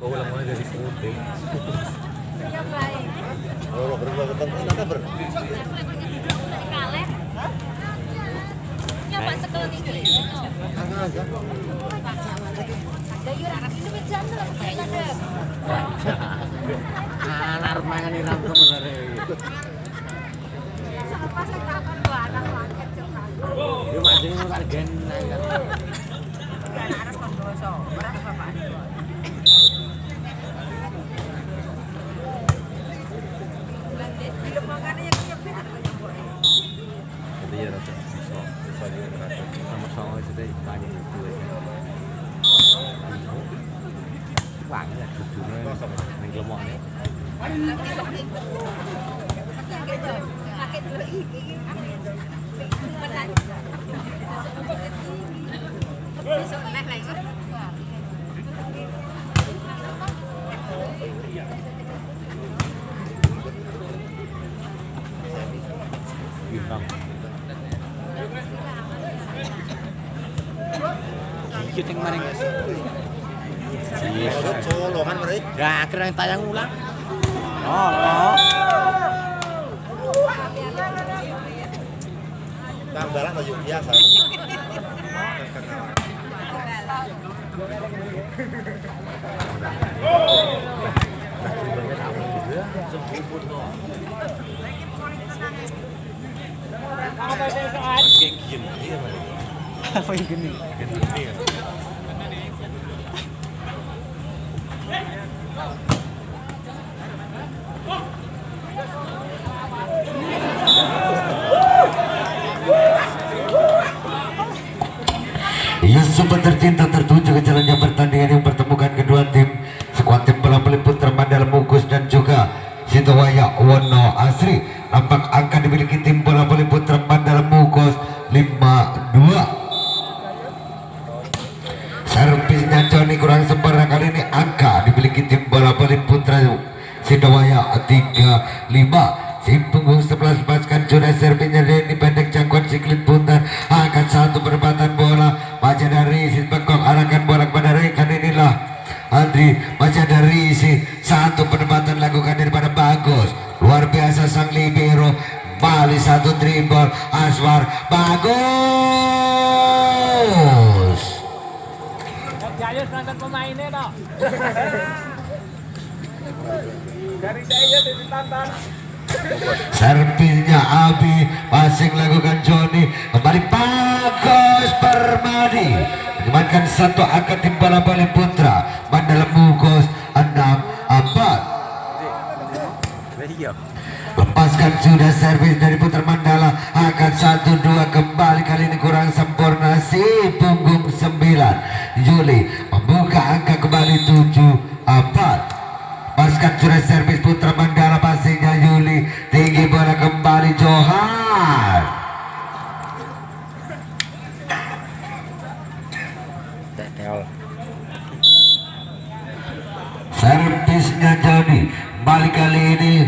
ulang mulai dari putih. Oh, berubah ketemu nanti ber. Anak mangan ini langsung bener. Yo mancing ngono targen. Jadi ya rasa bisa juga rasa sama-sama itu deh banyak itu. Banyak ya duduknya ning lemokne. Bintang. Dikit yang maring. Solo kan mereka. Ya akhirnya tayang ulang. Oh. Tambalan baju biasa. Apa yang gini? Gini ya. Sobat tercinta tertuju ke jalannya pertandingan yang pertemukan kedua tim skuad tim bola voli putra Mandala Mukus dan juga Situwaya Wono Asri. Nampak angka dimiliki tim bola voli putra Mandala Mukus 5-2. Servisnya Joni kurang sempurna, kali ini angka dimiliki tim bola voli putra Situwaya 3-5. Si punggung 11 lepaskan sudah servisnya Denny pendek jangkauan siklit puntan akan satu perempatan bola baca dari si Bengkok arahkan bola kepada rekan inilah Andri baca dari si satu penempatan lakukan daripada bagus luar biasa sang libero Bali satu dribble Aswar bagus Jaya nonton pemainnya dong. Dari saya ditantang. servisnya Abi masih lakukan Joni kembali bagus Permadi mengamankan satu angka tim bola voli putra Mandala Mukus 6-4. Lepaskan sudah servis dari putra Mandala akan 1-2 kembali kali ini kurang sempurna si punggung 9 Juli membuka angka kembali 7-4. Paskan sudah servis putra Mandala passingnya Yuli tinggi bola kembali Johan servisnya Joni balik kali ini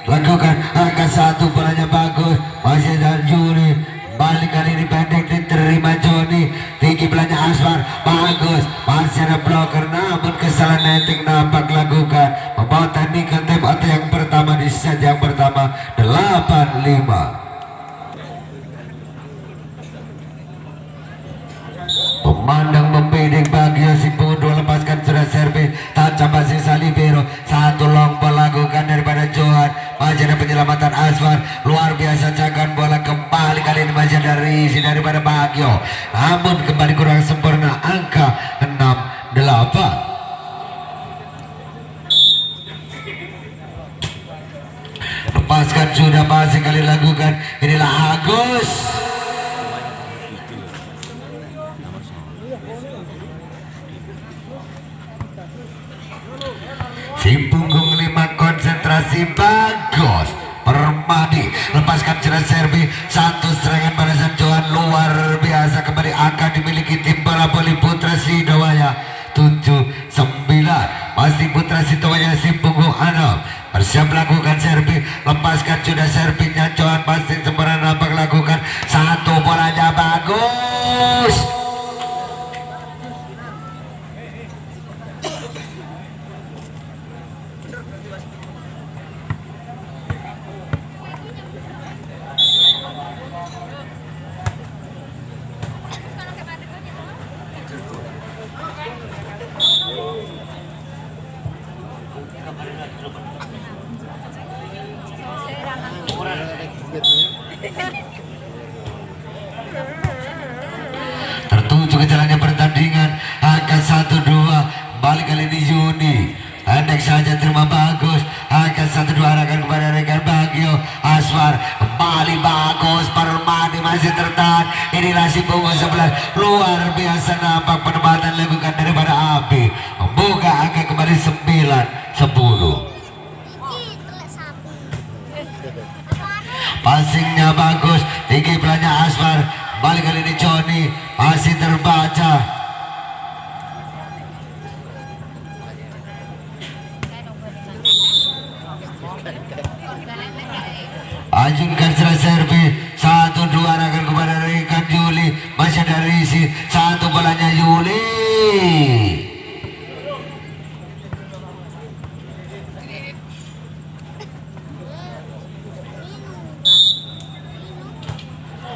lakukan angka satu bolanya bagus masih dari Juli balik kali ini pendek diterima Joni tinggi belanja Aswar bagus masih ada blocker namun kesalahan netting nampak lakukan membawa tandingan tim atau yang pertama di set yang pertama 8-5. Pemandang membidik bagi si Pundu lepaskan sudah servis tajam masih Salibero satu long ball lakukan daripada Johan masih ada penyelamatan Aswar luar biasa jagaan bola kembali kali ini masih ada isi daripada Bagio namun kembali kurang sempurna angka 6-8. Lepaskan sudah masih kali lakukan inilah Agus si punggung 5 konsentrasi bagus Permadi lepaskan jelas servis satu serangan balasan Johan luar biasa kembali akan dimiliki tim bola voli putra Sidowaya 7-9 masih putra Sidowaya si punggung 6 bersiap lakukan servis lepaskan sudah servisnya Johan pasti sempurna nampak lakukan satu bolanya bagus Tertuju ke jalannya pertandingan angka 1-2 balik kali ini Yuni hendek saja terima bagus angka 1-2 arahkan kepada rekan Bagio Aswar kembali bagus Permadi masih tertahan inilah si punggung 11 luar biasa nampak penempatan lakukan daripada Abi membuka angka kembali 9-10. Passingnya bagus tinggi belanja Aswar balik kali ini Joni masih terbaca ajunkan secara servis 1-2 arahkan kepada rekan Yuli masih ada Risi satu bolanya Yuli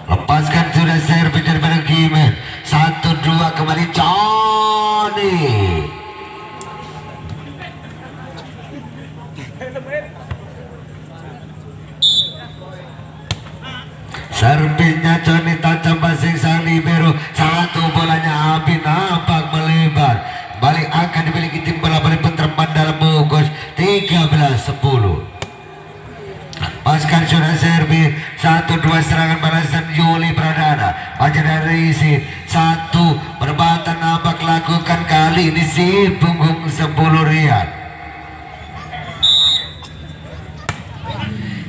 lepaskan sudah servis daripada Gimen 1-2 kembali Johnny servisnya Johnny tajam passing sang libero satu bolanya Abi nampak melebar balik akan dimiliki tim bola balik Putra Mandala Bogor 13-10. Paskan sudah servis 1-2 serangan balasan Yuli Pradana aja dari isi 1 perbatan nampak lakukan kali ini si punggung 10 Riyad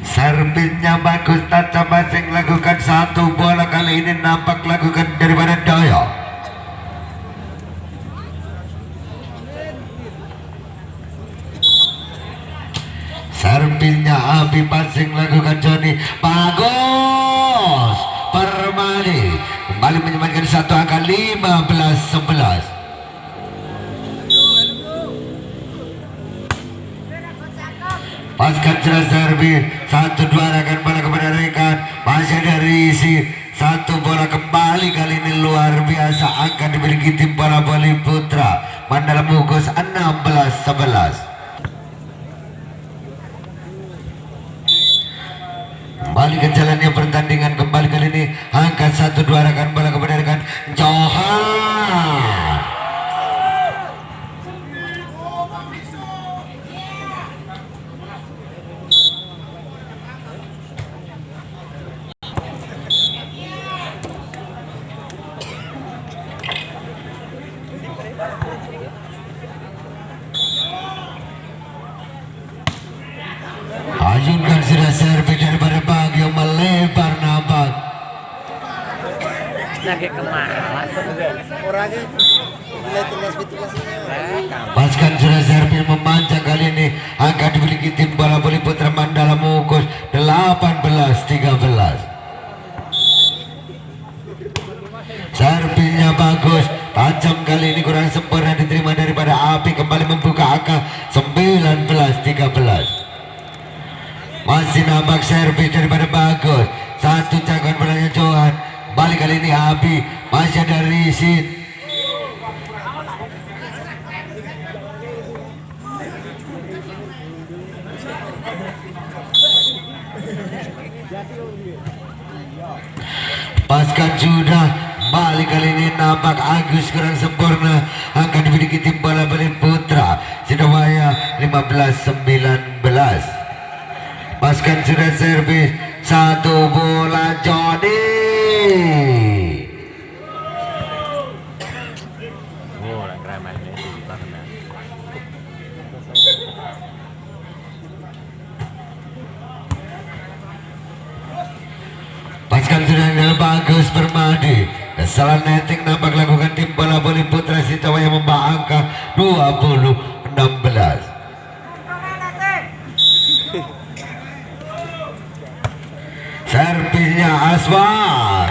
servisnya bagus tajam basing lakukan 1 bola kali ini nampak lakukan daripada Daya servisnya Abi passing lakukan Joni bagus Permadi kembali menyemakan 1 angka 15-11. Pasca cerah servis 1-2 akan bola kepada rekan masih dari isi 1 bola kembali kali ini luar biasa akan dimiliki tim bola voli putra Mandala Bogor 16-11. Kembali ke jalannya pertandingan kembali kali ini angkat 1-2 arahkan bola kepada rekan Johan ajunkan sudah servis daripada Bagio melebar nampak lagi kemana orangnya nilai tugas paskan sudah servis memanjang kali ini angka dimiliki tim bola voli putra Mandala Bogor 18-13. servisnya bagus tajam kali ini kurang sempurna diterima daripada Api kembali membuka angka 19-13. Masih nampak servis daripada bagus 1 cakuan bolanya Johan balik kali ini Abi masih ada Rizin paskan sudah balik kali ini nampak Agus kurang sempurna akan dimiliki tim bola balik putra Sidowaya 15-19. Paskan sudah servis 1 bola Joni orang ramainya itu di mana paskan sudah bagus Permadi kesalahan netting nampak lakukan tim bola voli putra Sidowaya membawa angka 20-16. servisnya Aswar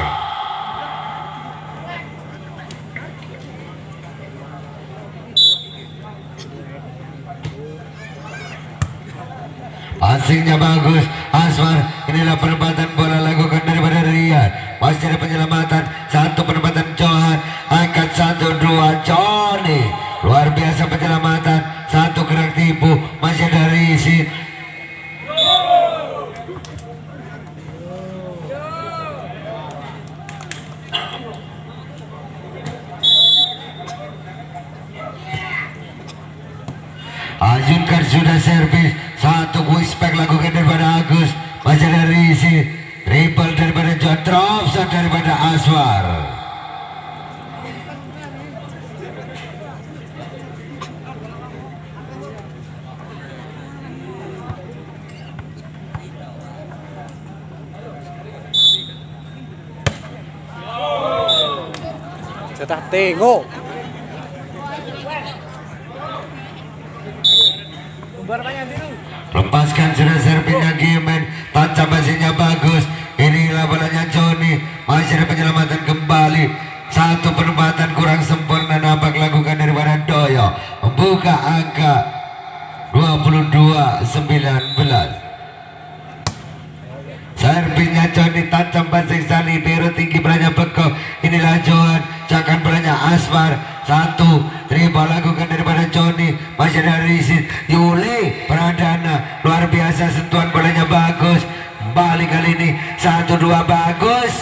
Passingnya bagus Aswar. Inilah penempatan bola lakukan daripada Rian. Masih ada penyelamatan. Satu penempatan Johan. Angkat 1-2 Johnny. Luar biasa penyelamatan. Satu gerak tipu. Masih ada Rizin. Ajunkan sudah servis. Satu quickback lakukan daripada Agus. Masih ada Rizin. Triple daripada John. Drop shot daripada Aswar. Sudah tengok. Lepaskan sudah servisnya Gimen. Tancap mesinnya bagus. Inilah bolanya Johnny. Masih ada penyelamatan kembali. Satu penempatan kurang sempurna nampak lakukan daripada Doyo. Membuka angka 22-19. Servisnya Johnny, tancap pasing Sali, biru tinggi beranya Bekok. Inilah Johan, cakan beranya Asmar. Satu, terima lakukan daripada Johnny. Masih ada Rizin, Yuli Pradana. Luar biasa sentuhan bolanya bagus. Kembali kali ini 1-2 bagus.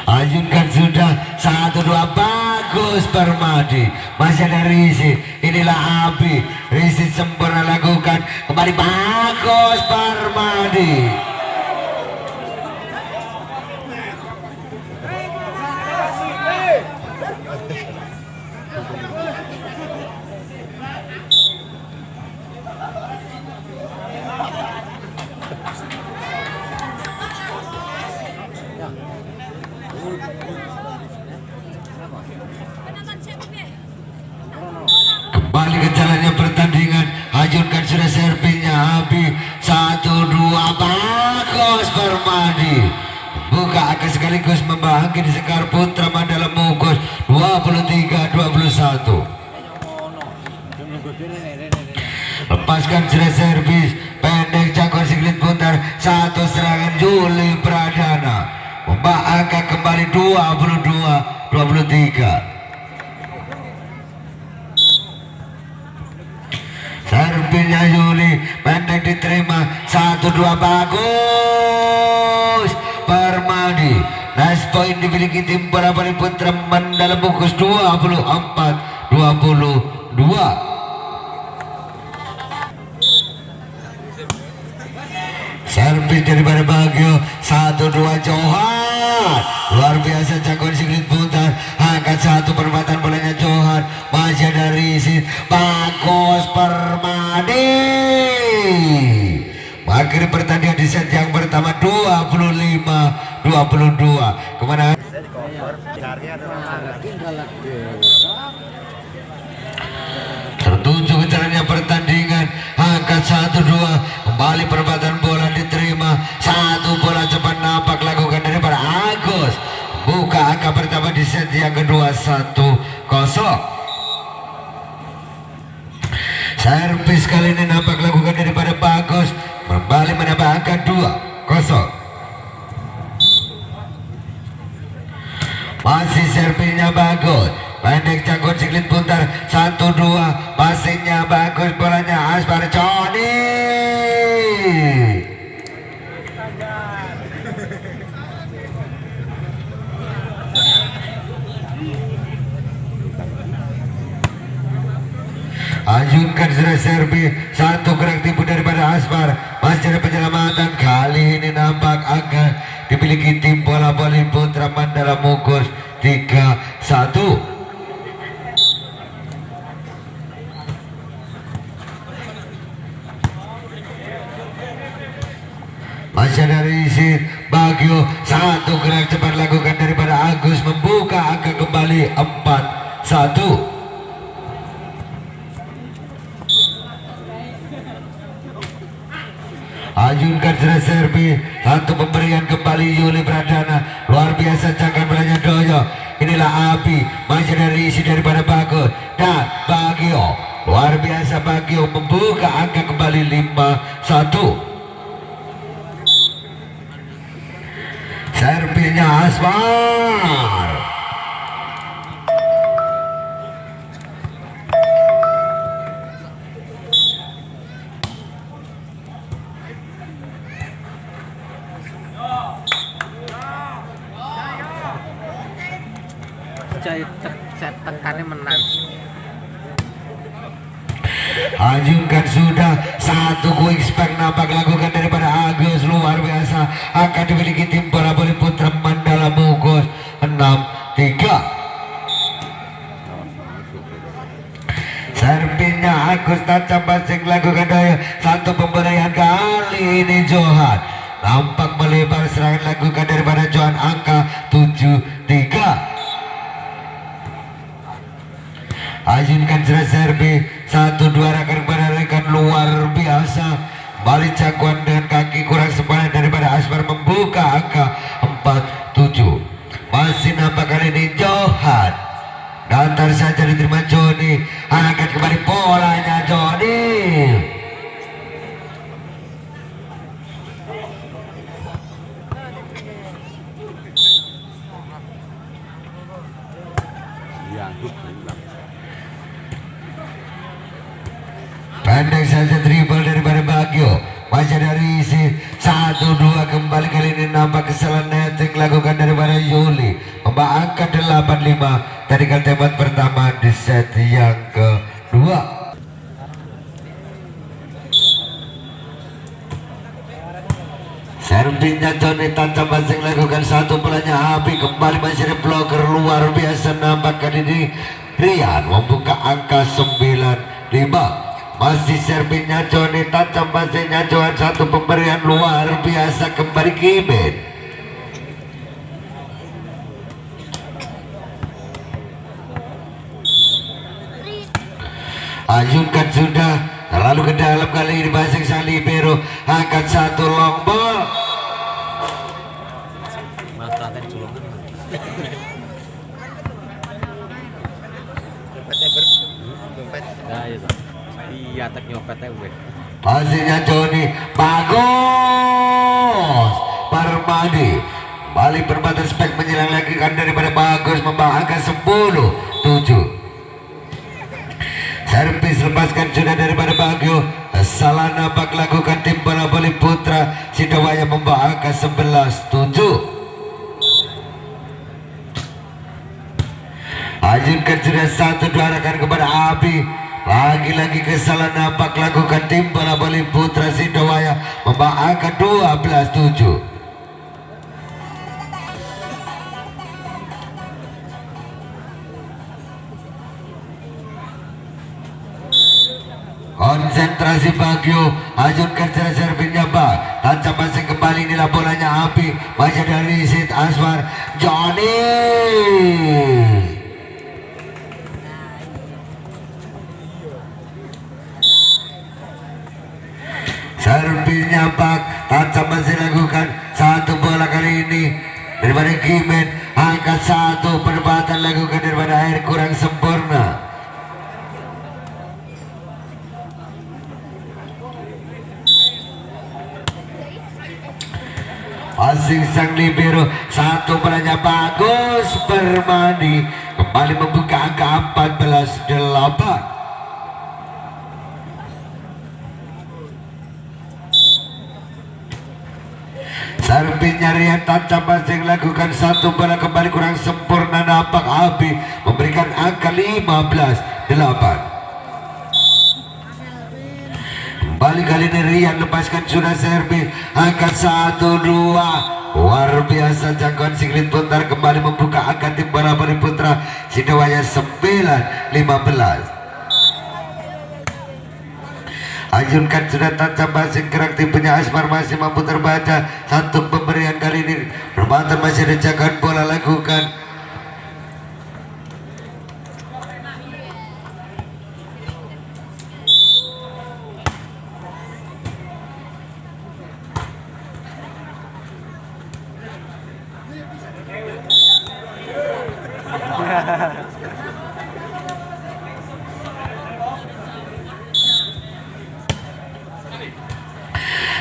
Ajunkan sudah 1-2 bagus Permadi. Masih ada Rizin. Inilah Abi. Rizin sempurna lakukan. Kembali bagus Permadi. Kembali ke jalannya pertandingan. Ajunkan sudah servisnya Abi. 1-2 bagus Permadi. Buka akan sekaligus membangkit Sekar Putra Mandala Mungkus 23-21. Lepaskan sudah servis pendek Cangkor Siglit putar. Satu serangan Juli Pradana. Membak angka kembali 22-23. Servisnya Yuli pendek diterima. 1-2 bagus Permadi. Nice point dimiliki tim bola voli putra Mandala Mungkus 24-22. Servis daripada Bagio. 1-2 Johan. Luar biasa Cangkor Siglit putar. Angkat satu penempatan bolanya Johan. Masih ada Rizin. Bagus Permadi. Akhir pertandingan di set yang pertama 25-22. Kemenangan tertuju ke jalannya pertandingan. Angkat 1-2. Kembali perempatan bola diterima. Satu bola cepat nampak lakukan daripada Agus. Buka angka pertama di set yang kedua 1-0. Servis kali ini nampak lakukan daripada Bagus. Kembali menambah angka 2-0. Masih servisnya Bagus. Pendek Cangkor Siglit putar. 1-2. Passingnya bagus. Bolanya Asmar Johnny. Ajunkan sudah servis. Satu gerak tipu daripada Asmar. Masih ada penyelamatan. Kali ini nampak akan dimiliki tim bola voli putra Mandala Mungkus 3-1. Masih ada Rizin. Bagio. Satu gerak cepat lakukan daripada Agus. Membuka angka kembali 4-1. Ajukan sudah servis. Satu pemberian kembali Yuli Pradana. Luar biasa cangkang belanya Doyo. Inilah api. Masih dari isi daripada Bagus. Dan Bagio. Luar biasa Bagio membuka angka kembali 5-1. Servisnya Asmar. Tekannya menang. Ajukan sudah satu quick spek nampak lakukan daripada Agus. Luar biasa akan dimiliki tim bola voli putra Mandala Bungkus 6-3. Servisnya Agus tancap basing lakukan daya. Satu pemberian kali ini Johan nampak melebar serangan lakukan daripada Johan angka 7-3. Ajukan servis 1-2 rekan luar biasa. Balik cakuan dengan kaki kurang sepadan daripada Asmar membuka angka 4-7. Masih nampak kali ini Johan. Datar saja diterima Joni. Angkat kembali polanya Joni. Pendek saja dribble daripada Bagio. Masih dari isi 1-2 kembali kali ini nampak kesalahan netting lakukan daripada Yuli. Membawa angka 8-5 dari tembak pertama di set yang kedua. Servisnya Johnny tancap basing lakukan satu pelanya api kembali masih ada blocker luar biasa nampak kali ini Rian membuka angka 9-5. Masih servisnya Johnny tancap basingnya Johan satu pemberian luar biasa kembali Kimin. Ajukan sudah terlalu ke dalam kali ini basing sang libero angkat satu long ball. Iya, tak nyopetnya gue. Pastinya Joni bagus. Permadi balik perbatasan spek menyerang lagi kan daripada Bagus membawa angka 10-7. Servis lepaskan sudah daripada Bagio. Salah nampak lakukan tim bola voli putra Sidowaya membawa angka 11-7. Ajukan sudah 1-2 arahkan kepada Abi. Lagi-lagi kesalahan nampak lakukan tim bola voli putra Sidowaya membawa angka 12-7. Konsentrasi Bagio. Ajukan secara servisnya Bak. Tancap masih kembali inilah bolanya Api. Masih dari Sid Aswar Johnny. Servisnya Bak. Tancap masih lakukan satu bola kali ini daripada Kimen. Angkat satu perdebatan lakukan daripada air kurang sempurna. Asing sang libero satu bolanya bagus Permadi kembali membuka angka 14-8. Servisnya Rian tancap basing lakukan satu bola kembali kurang sempurna nampak Abi memberikan angka 15-8. Kembali kali ini Rian lepaskan sudah servis angkat 1-2. Luar biasa jangkauan Sigrid Puntar kembali membuka angka tim bola voli putra Sidowaya 9-15. Ajunkan sudah tancap basing gerak tipenya Asmar masih mampu terbaca satu pemberian kali ini perbantan masih ada jangkauan bola lakukan.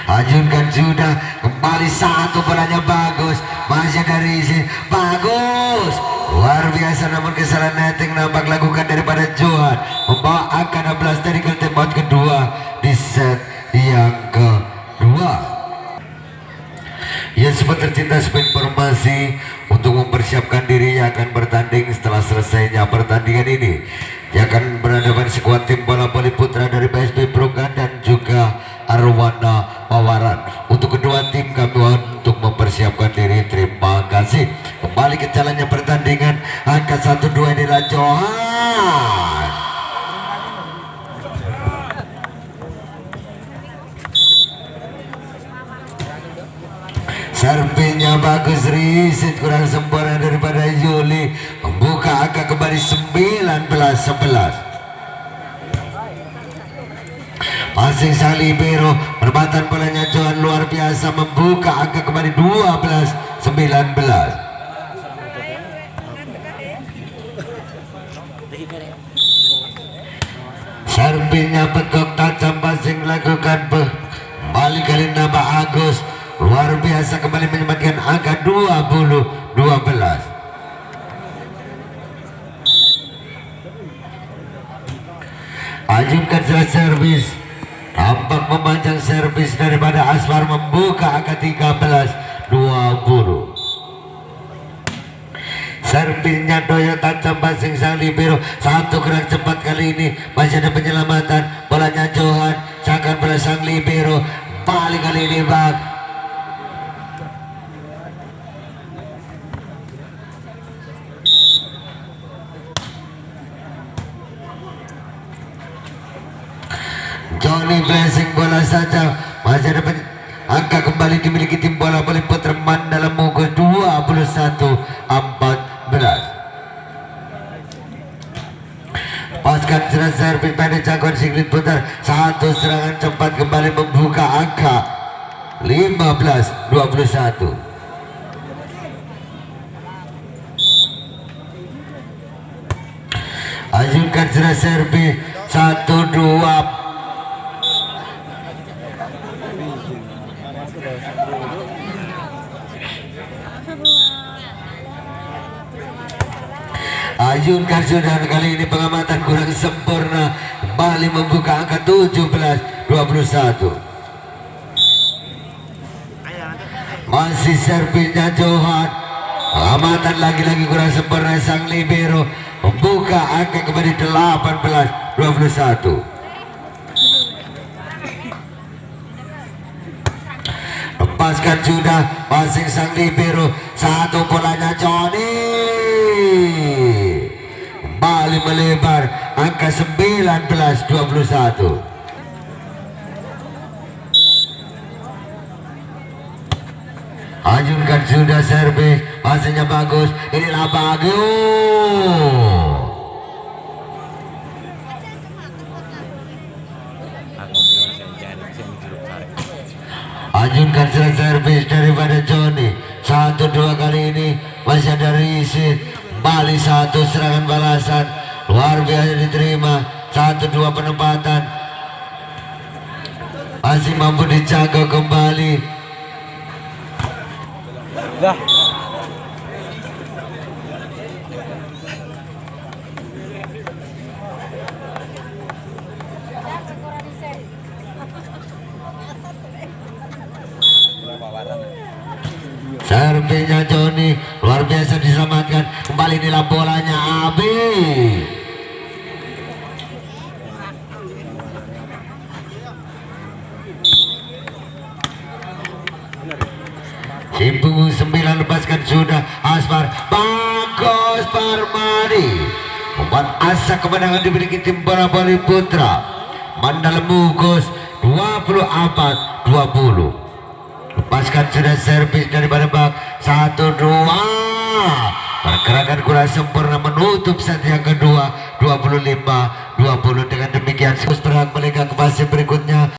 Ajukan sudah kembali satu bolanya bagus, masih dari sini bagus, luar biasa. Namun kesalahan netting nampak lakukan daripada Johan, membawa angka 16 dari tembak kedua di set yang kedua. Yang sempat tercinta informasi untuk mempersiapkan dirinya akan bertanding setelah selesainya pertandingan ini. Dia akan berhadapan skuad tim bola voli putra dari PSB Progan dan juga Arwana Pawaran. Untuk kedua tim kami untuk mempersiapkan diri. Terima kasih. Kembali ke jalannya pertandingan. Angka 1-2 inilah Johan. Serpinya bagus, riset kurang sempurna daripada Yuli. Membuka angka kembali 19-11. Passing sang libero, perbatan bolanya Johan luar biasa, membuka angka kembali 12-19. Serpinya pekok tajam, passing lakukan kembali kali nambah Agus. Luar biasa kembali menyelamatkan angka 20-12. Ajukan servis, tampak memanjang servis daripada Asfar, membuka angka 13-20. Servisnya Doyo tajam, passing sang libero, satu gerak cepat kali ini masih ada penyelamatan. Bolanya Johan, seakan bola sang libero, balik kali ini bak. Johnny blessing bola saja, masih ada angka kembali dimiliki tim bola voli putra Mandala Mogo 21-14. Paskan servis pendek jagoan Sigrid putar, satu serangan cepat kembali membuka angka 15-21. Ajukan servis 1-2. Ajukan sudah, kali ini pengamatan kurang sempurna, kembali membuka angka 17-21. Masih servisnya Johan, pengamatan lagi-lagi kurang sempurna sang libero, membuka angka kembali 18-21. Lepaskan sudah, passing sang libero, satu bolanya Johnny kembali melebar, angka 19-21. Ajukan sudah servis, passingnya bagus, inilah bagus. Ajukan servis daripada Johnny, 1-2 kali ini masih ada riset, kembali satu serangan balasan, luar biasa diterima, 1-2 penempatan, masih mampu dijaga kembali. Servisnya Johnny luar biasa diselamatkan, kembali nilai bolanya Abi. Tim punggung 9 lepaskan sudah, Asmar bagus, Parmadi membuat asa kemenangan dimiliki tim bola voli putra Mandala Mugos 24-20. Lepaskan sudah servis daripada bak, 1-2. Pergerakan kurang sempurna menutup set yang kedua 25-20. Dengan demikian berhak mereka ke fase berikutnya.